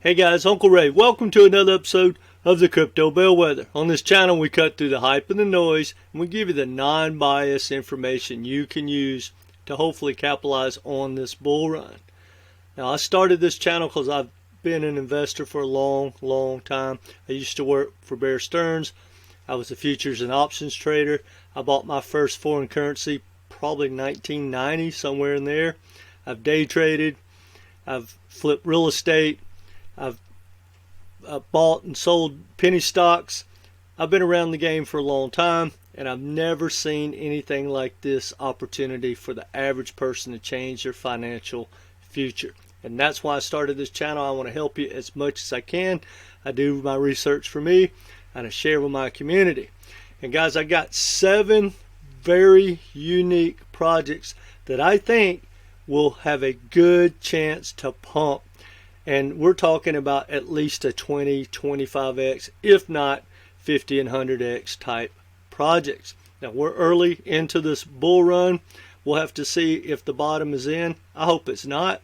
Hey guys, Uncle Ray. Welcome to another episode of the Crypto Bellwether. On this channel, we cut through the hype and the noise, and we give you the non-biased information you can use to hopefully capitalize on this bull run. Now, I started this channel because I've been an investor for a long time. I used to work for Bear Stearns. I was a futures and options trader. I bought my first foreign currency probably 1990, somewhere in there. I've day traded. I've flipped real estate. I've bought and sold penny stocks. I've been around the game for a long time, and I've never seen anything like this opportunity for the average person to change their financial future. And that's why I started this channel. I want to help you as much as I can. I do my research for me, and I share with my community. And guys, I got 7 very unique projects that I think will have a good chance to pump. And we're talking about at least a 20, 25x, if not 50 and 100x type projects. Now, we're early into this bull run. We'll have to see if the bottom is in. I hope it's not.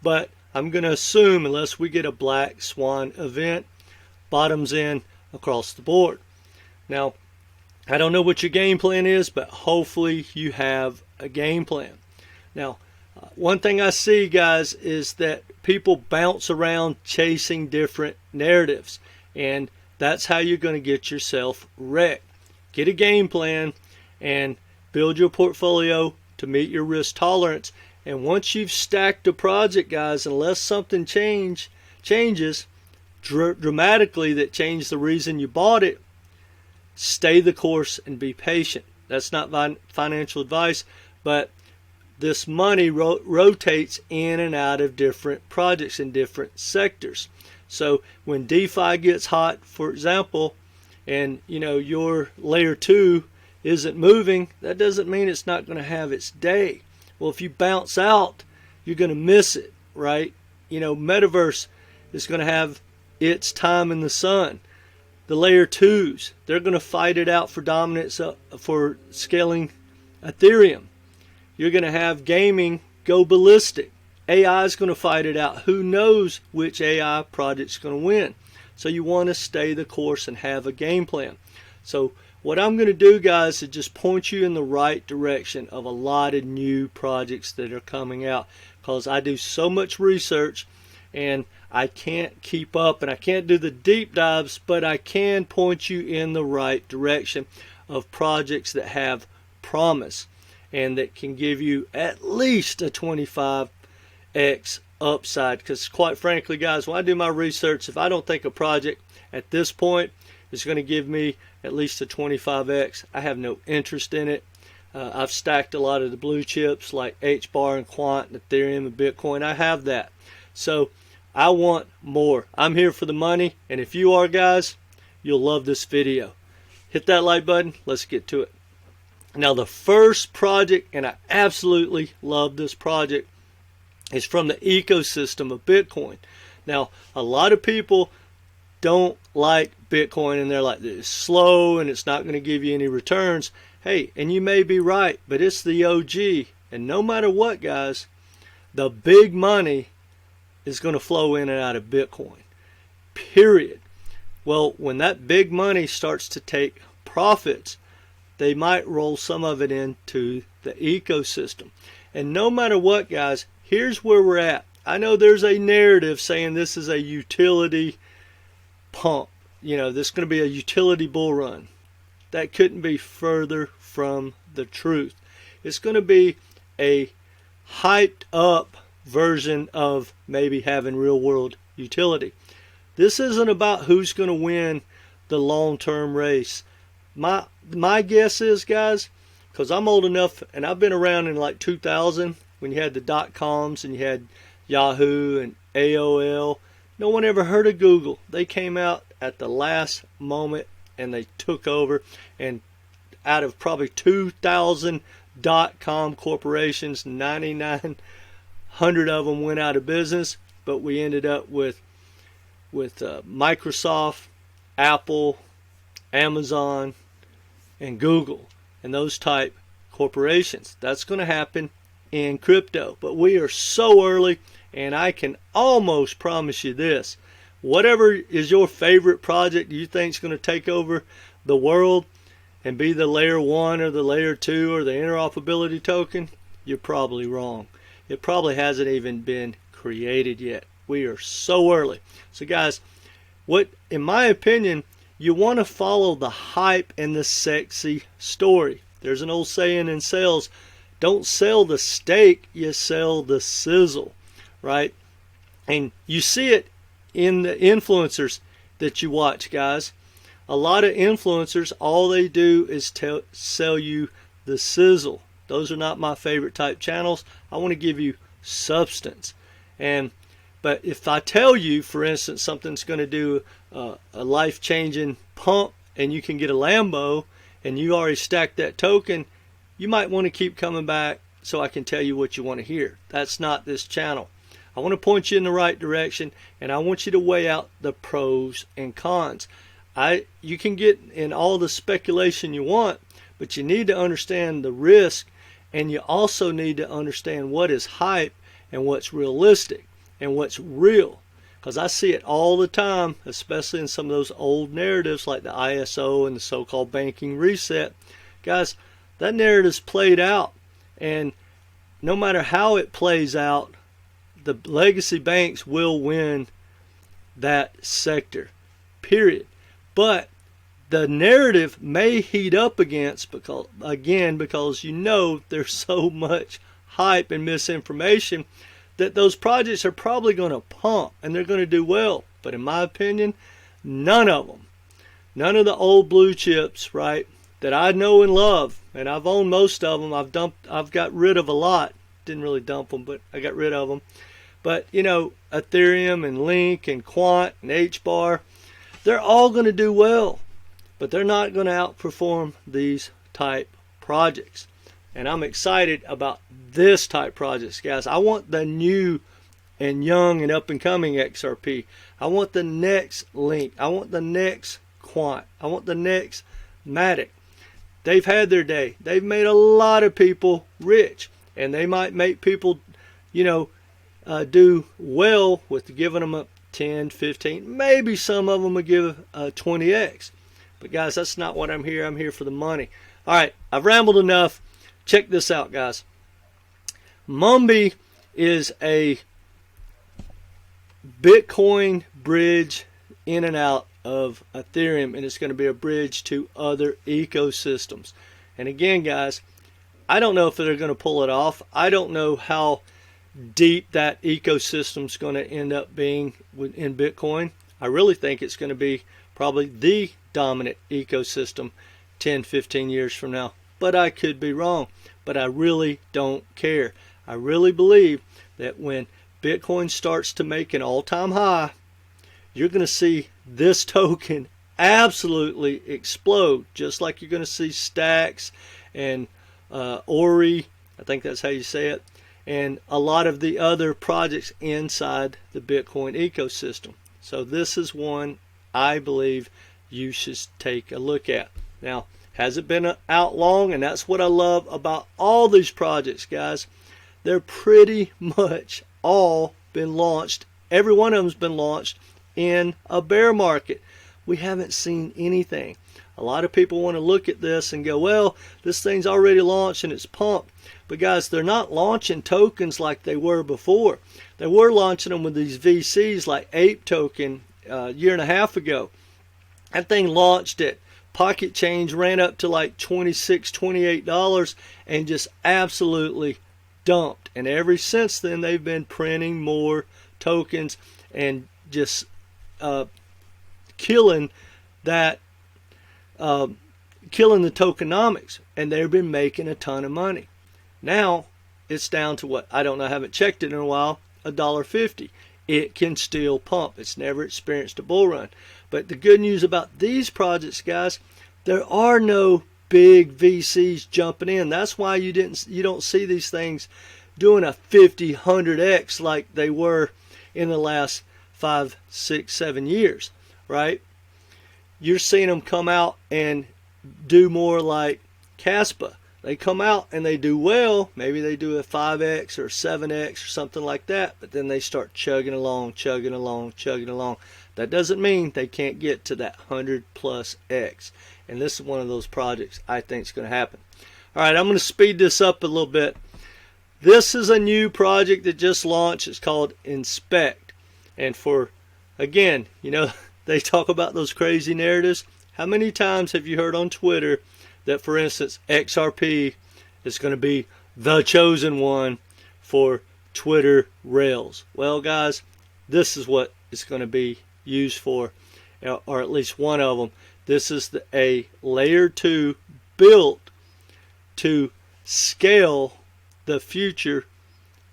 But I'm going to assume, unless we get a black swan event, bottom's in across the board. Now, I don't know what your game plan is, but hopefully you have a game plan. Now, one thing I see, guys, is that people bounce around chasing different narratives, and that's how you're going to get yourself wrecked. Get a game plan and build your portfolio to meet your risk tolerance. And once you've stacked a project, guys, unless something changes dramatically that changed the reason you bought it, stay the course and be patient. That's not financial advice, but this money rotates in and out of different projects in different sectors. So when DeFi gets hot, for example, and your layer 2 isn't moving, that doesn't mean it's not going to have its day. Well, if you bounce out, you're going to miss it, right? Metaverse is going to have its time in the sun. The layer 2s, they're going to fight it out for dominance for scaling Ethereum. You're going to have gaming go ballistic. AI is going to fight it out. Who knows which AI project's going to win? So you want to stay the course and have a game plan. So what I'm going to do, guys, is just point you in the right direction of a lot of new projects that are coming out, because I do so much research and I can't keep up and I can't do the deep dives, but I can point you in the right direction of projects that have promise and that can give you at least a 25x upside. Because quite frankly, guys, when I do my research, if I don't think a project at this point is going to give me at least a 25x, I have no interest in it. I've stacked a lot of the blue chips like HBAR and Quant and Ethereum and Bitcoin. I have that. So I want more. I'm here for the money, and if you are, guys, you'll love this video. Hit that like button. Let's get to it. Now, the first project, and I absolutely love this project, is from the ecosystem of Bitcoin. Now, a lot of people don't like Bitcoin, and they're like, it's slow and it's not going to give you any returns. Hey, and you may be right, but it's the OG. And no matter what, guys, the big money is going to flow in and out of Bitcoin. Period. Well, when that big money starts to take profits, they might roll some of it into the ecosystem. And no matter what, guys, here's where we're at. I know there's a narrative saying this is a utility pump. This is going to be a utility bull run. That couldn't be further from the truth. It's going to be a hyped up version of maybe having real world utility. This isn't about who's going to win the long-term race. My guess is, guys, because I'm old enough and I've been around in like 2000 when you had the dot-coms and you had Yahoo and AOL. No one ever heard of Google. They came out at the last moment and they took over, and out of probably 2,000 dot-com corporations, 9,900 of them went out of business, but we ended up with Microsoft, Apple, Amazon, and Google, and those type corporations. That's going to happen in crypto, but we are so early, and I can almost promise you this: whatever is your favorite project you think is going to take over the world and be the layer 1 or the layer 2 or the interoperability token, you're probably wrong. It probably hasn't even been created yet. We are so early. So guys, in my opinion, you want to follow the hype and the sexy story. There's an old saying in sales, don't sell the steak, you sell the sizzle, right? And you see it in the influencers that you watch, guys. A lot of influencers, all they do is sell you the sizzle. Those are not my favorite type channels. I want to give you substance. But if I tell you, for instance, something's going to do a life-changing pump and you can get a Lambo and you already stacked that token, you might want to keep coming back so I can tell you what you want to hear. That's not this channel. I want to point you in the right direction, and I want you to weigh out the pros and cons. You can get in all the speculation you want, but you need to understand the risk, and you also need to understand what is hype and what's realistic and what's real. Because I see it all the time, especially in some of those old narratives like the ISO and the so-called banking reset. Guys, that narrative's played out, and no matter how it plays out, the legacy banks will win that sector, period. But the narrative may heat up because you know there's so much hype and misinformation that those projects are probably going to pump and they're going to do well. But in my opinion, none of the old blue chips, right, that I know and love, and I've owned most of them. I've got rid of a lot. Didn't really dump them, but I got rid of them. But you know, Ethereum and Link and Quant and HBAR, they're all going to do well, but they're not going to outperform these type projects. And I'm excited about this type projects, guys. I want the new and young and up and coming XRP. I want the next Link. I want the next Quant. I want the next Matic. They've had their day. They've made a lot of people rich, and they might make people, do well with giving them a 10, 15, maybe some of them will give a 20x. But guys, that's not what I'm here. I'm here for the money. All right, I've rambled enough. Check this out, guys. MUBI is a Bitcoin bridge in and out of Ethereum, and it's going to be a bridge to other ecosystems. And again, guys, I don't know if they're going to pull it off. I don't know how deep that ecosystem is going to end up being in Bitcoin. I really think it's going to be probably the dominant ecosystem 10, 15 years from now. But I could be wrong. But I really don't care. I really believe that when Bitcoin starts to make an all-time high, you're going to see this token absolutely explode, just like you're going to see Stacks and Ori, I think that's how you say it, and a lot of the other projects inside the Bitcoin ecosystem. So this is one I believe you should take a look at. Now, has it been out long? And that's what I love about all these projects, guys. They're pretty much all been launched. Every one of them's been launched in a bear market. We haven't seen anything. A lot of people want to look at this and go, well, this thing's already launched and it's pumped. But guys, they're not launching tokens like they were before. They were launching them with these VCs like Ape Token a year and a half ago. That thing launched at Pocket Change, ran up to like $26, $28 and just absolutely dumped. And ever since then, they've been printing more tokens and just killing the tokenomics, and they've been making a ton of money. Now it's down to what? I don't know, I haven't checked it in a while, $1.50. It can still pump. It's never experienced a bull run. But the good news about these projects, guys, there are no big VCs jumping in. That's why you don't see these things doing a 50, 100x like they were in the last 5, 6, 7 years, right? You're seeing them come out and do more like Caspa, they come out and they do well. Maybe they do a 5x or 7x or something like that, but then they start chugging along, chugging along, chugging along. That doesn't mean they can't get to that 100+ x. And this is one of those projects I think is going to happen. All right, I'm going to speed this up a little bit. This is a new project that just launched. It's called Inspect. And for, again, you know, they talk about those crazy narratives. How many times have you heard on Twitter that, for instance, XRP is going to be the chosen one for Twitter Rails? Well, guys, this is what it's going to be used for, or at least one of them. This is a layer 2 built to scale the future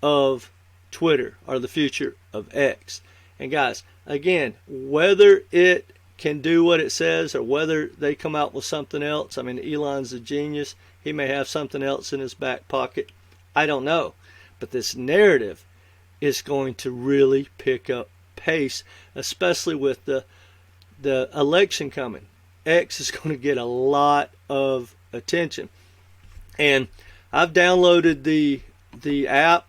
of Twitter, or the future of X. And guys, again, whether it can do what it says or whether they come out with something else, I mean, Elon's a genius. He may have something else in his back pocket. I don't know. But this narrative is going to really pick up pace, especially with the election coming. X is going to get a lot of attention. And I've downloaded the app,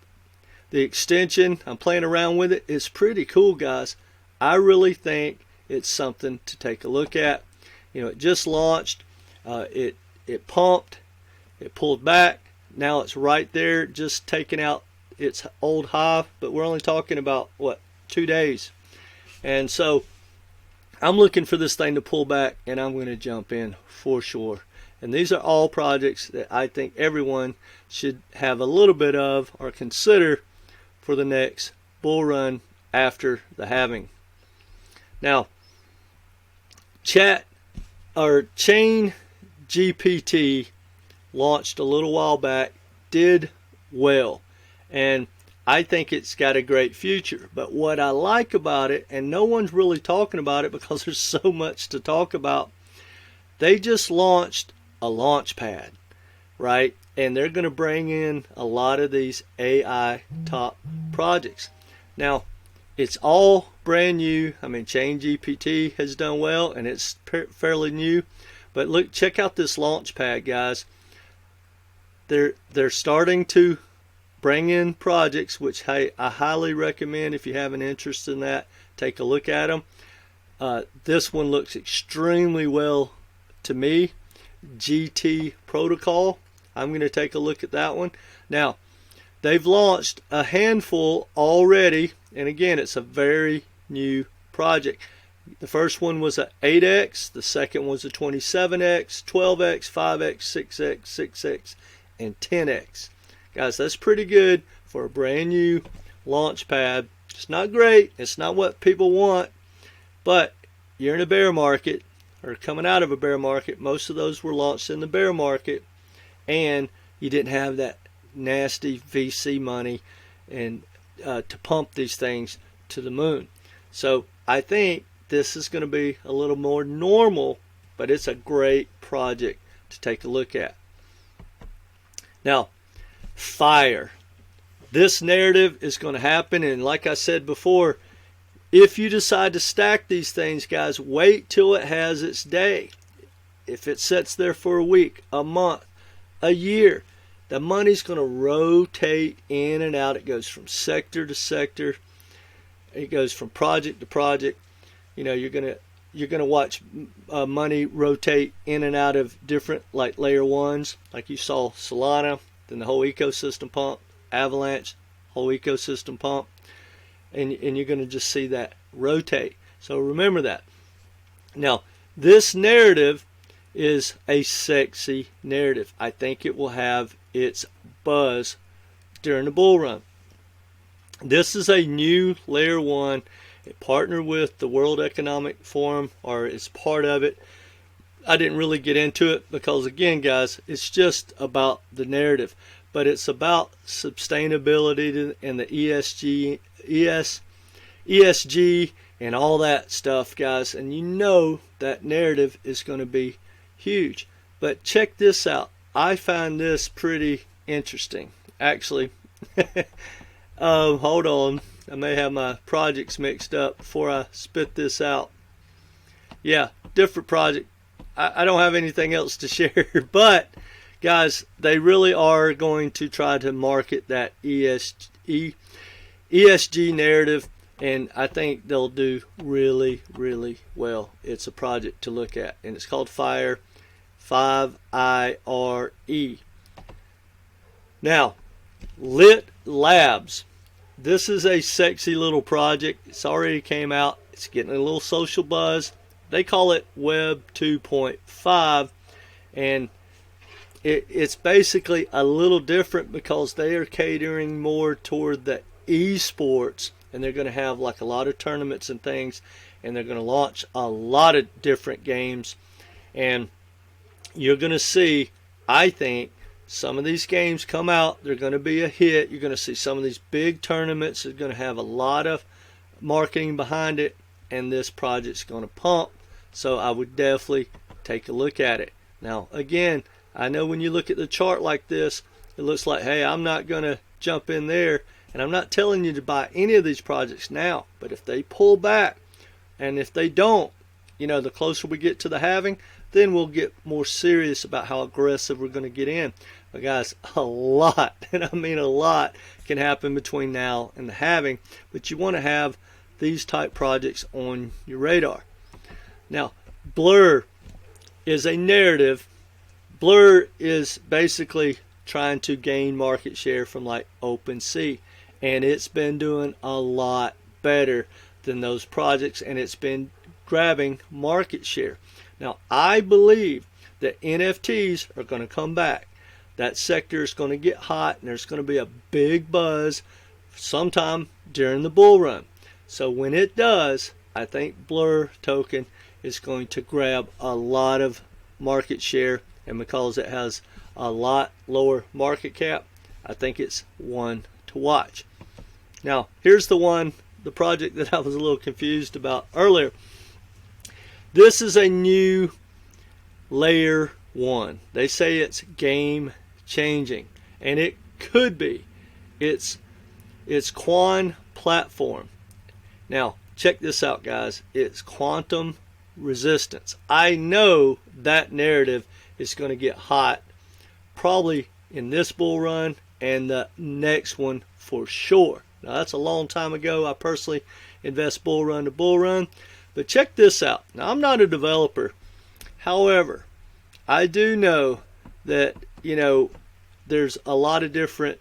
the extension. I'm playing around with it. It's pretty cool, guys. I really think it's something to take a look at. You know, it just launched. It pumped. It pulled back. Now it's right there, just taking out its old high. But we're only talking about, what, 2 days. And so I'm looking for this thing to pull back, and I'm going to jump in for sure. And these are all projects that I think everyone should have a little bit of or consider for the next bull run after the halving. Now, ChainGPT launched a little while back, did well, and I think it's got a great future. But what I like about it, and no one's really talking about it because there's so much to talk about, they just launched a launch pad, right? And they're going to bring in a lot of these AI top projects. Now, it's all brand new. I mean, ChainGPT has done well, and it's fairly new. But look, check out this launch pad, guys. They're starting to bring in projects, which I highly recommend if you have an interest in that. Take a look at them. This one looks extremely well to me. GT Protocol. I'm going to take a look at that one. Now, they've launched a handful already, and again, it's a very new project. The first one was a 8x, the second was a 27x, 12x, 5x, 6x, 6x, and 10x. Guys, that's pretty good for a brand new launch pad. It's not great, it's not what people want, but you're in a bear market, or coming out of a bear market. Most of those were launched in the bear market, and you didn't have that nasty VC money and to pump these things to the moon. So I think this is going to be a little more normal, but it's a great project to take a look at. Now, fire. This narrative is going to happen, and like I said before, if you decide to stack these things, guys, wait till it has its day. If it sits there for a week, a month, a year, the money's going to rotate in and out. It goes from sector to sector. It goes from project to project. You know, you're going to watch money rotate in and out of different, like, layer ones, like you saw Solana, then the whole ecosystem pump, Avalanche, whole ecosystem pump. And you're going to just see that rotate. So remember that. Now, this narrative is a sexy narrative. I think it will have its buzz during the bull run. This is a new layer 1. It partnered with the World Economic Forum, or is part of it. I didn't really get into it because, again, guys, it's just about the narrative. But it's about sustainability and the ESG and all that stuff, guys. And you know that narrative is going to be huge. But check this out. I find this pretty interesting. Actually, hold on. I may have my projects mixed up before I spit this out. Yeah, different project. I don't have anything else to share. But guys, they really are going to try to market that ESG narrative, and I think they'll do really, really well. It's a project to look at, and it's called FIRE, 5IRE. Now, LITT Labs. This is a sexy little project. It's already came out. It's getting a little social buzz. They call it Web 2.5, and it's basically a little different because they are catering more toward the esports, and they're going to have like a lot of tournaments and things, and they're going to launch a lot of different games, and you're going to see, I think, some of these games come out. They're going to be a hit. You're going to see some of these big tournaments are going to have a lot of marketing behind it, and this project's going to pump. So I would definitely take a look at it. Now, again, I know when you look at the chart like this, it looks like, hey, I'm not going to jump in there, and I'm not telling you to buy any of these projects now. But if they pull back, and if they don't, the closer we get to the halving, then we'll get more serious about how aggressive we're going to get in. But guys, a lot, and I mean a lot, can happen between now and the halving. But you want to have these type projects on your radar. Now, Blur is a narrative. Blur is basically trying to gain market share from like OpenSea, and it's been doing a lot better than those projects, and it's been grabbing market share. Now, I believe that NFTs are going to come back. That sector is going to get hot, and there's going to be a big buzz sometime during the bull run. So when it does, I think Blur token is going to grab a lot of market share, and because it has a lot lower market cap, I think it's one to watch. Now, here's the project that I was a little confused about earlier. This is a new layer 1. They say it's game changing, and it could be. It's Quan platform. Now, check this out, guys. It's quantum resistance. I know that narrative is going to get hot probably in this bull run and the next one for sure. Now, that's a long time ago. I personally invest bull run to bull run. But check this out. Now, I'm not a developer. However, I do know that, there's a lot of different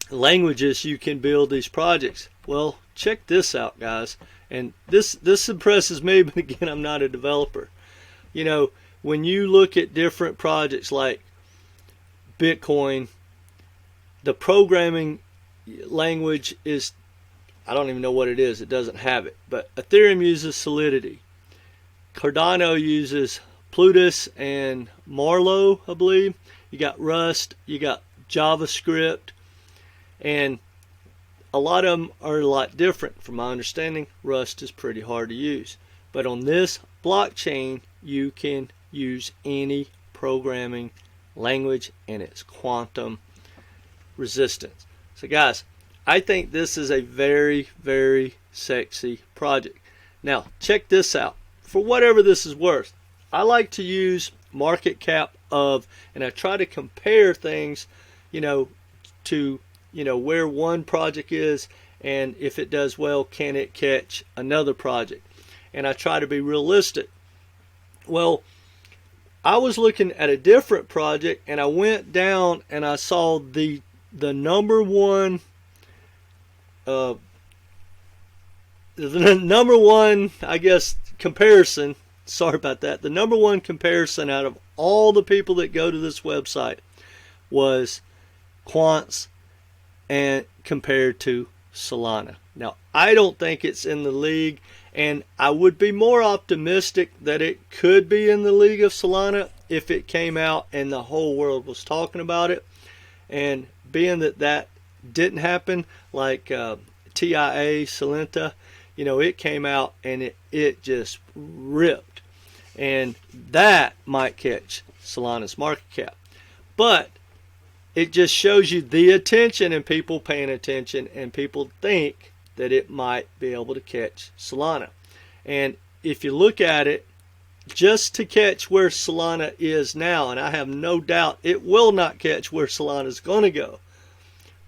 languages you can build these projects. Well, check this out, guys. And this impresses me, but again, I'm not a developer. When you look at different projects like Bitcoin, the programming language is, I don't even know what it is. It doesn't have it. But Ethereum uses Solidity. Cardano uses Plutus and Marlowe, I believe. You got Rust. You got JavaScript. And a lot of them are a lot different. From my understanding, Rust is pretty hard to use. But on this blockchain, you can use any programming language, and it's quantum resistance. So guys, I think this is a very, very sexy project. Now, check this out. For whatever this is worth, I like to use market cap of, and I try to compare things, to, where one project is, and if it does well, can it catch another project? And I try to be realistic. Well, I was looking at a different project, and I went down and I saw the number one I guess comparison, sorry about that, the number one comparison out of all the people that go to this website was QANX and compared to Solana. Now, I don't think it's in the league, and I would be more optimistic that it could be in the league of Solana if it came out and the whole world was talking about it. And being that didn't happen, like TIA, Salenta, it came out and it just ripped. And that might catch Solana's market cap. But it just shows you the attention and people paying attention, and people think that it might be able to catch Solana. And if you look at it, just to catch where Solana is now, and I have no doubt it will not catch where Solana is going to go.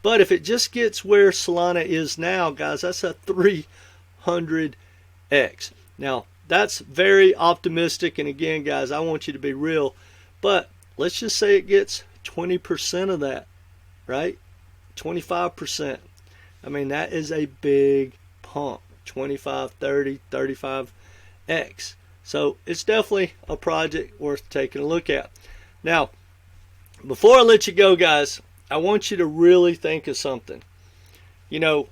But if it just gets where Solana is now, guys, that's a 300x. Now, that's very optimistic, and again, guys, I want you to be real, but let's just say it gets 20% of that, right? 25%. I mean, that is a big pump. 25, 30, 35x. So it's definitely a project worth taking a look at. Now, before I let you go, guys, I want you to really think of something. You know,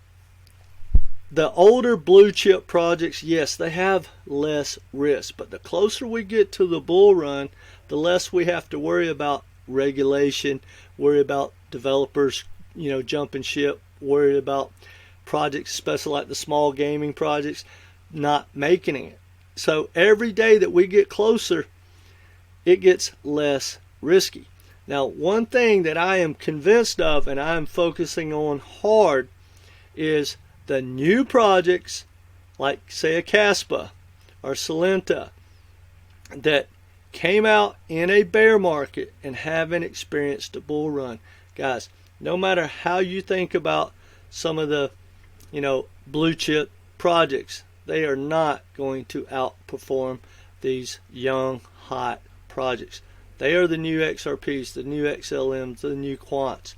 the older blue chip projects, yes, they have less risk, but the closer we get to the bull run, the less we have to worry about regulation, worry about developers, jumping ship, worry about projects, especially like the small gaming projects, not making it. So every day that we get closer, it gets less risky. Now, one thing that I am convinced of and I'm focusing on hard is the new projects like, say, a Caspa or Salenta that came out in a bear market and haven't experienced a bull run. Guys, no matter how you think about some of the blue chip projects, they are not going to outperform these young, hot projects. They are the new XRPs, the new XLMs, the new quants,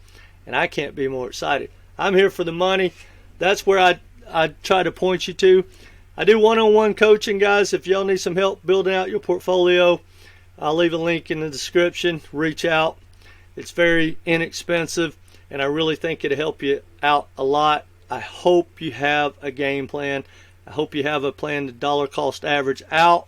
and I can't be more excited. I'm here for the money. That's where I try to point you to. I do one-on-one coaching, guys. If y'all need some help building out your portfolio, I'll leave a link in the description. Reach out. It's very inexpensive, and I really think it'll help you out a lot. I hope you have a game plan. I hope you have a plan to dollar cost average out,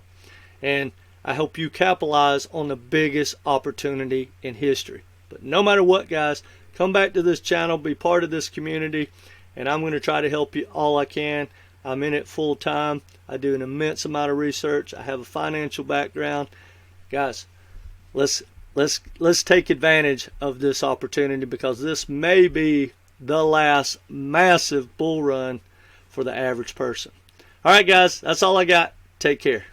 and I hope you capitalize on the biggest opportunity in history. But no matter what, guys, come back to this channel, be part of this community, and I'm going to try to help you all I can. I'm in it full time. I do an immense amount of research. I have a financial background. Guys, let's take advantage of this opportunity, because this may be the last massive bull run for the average person. All right, guys, that's all I got. Take care.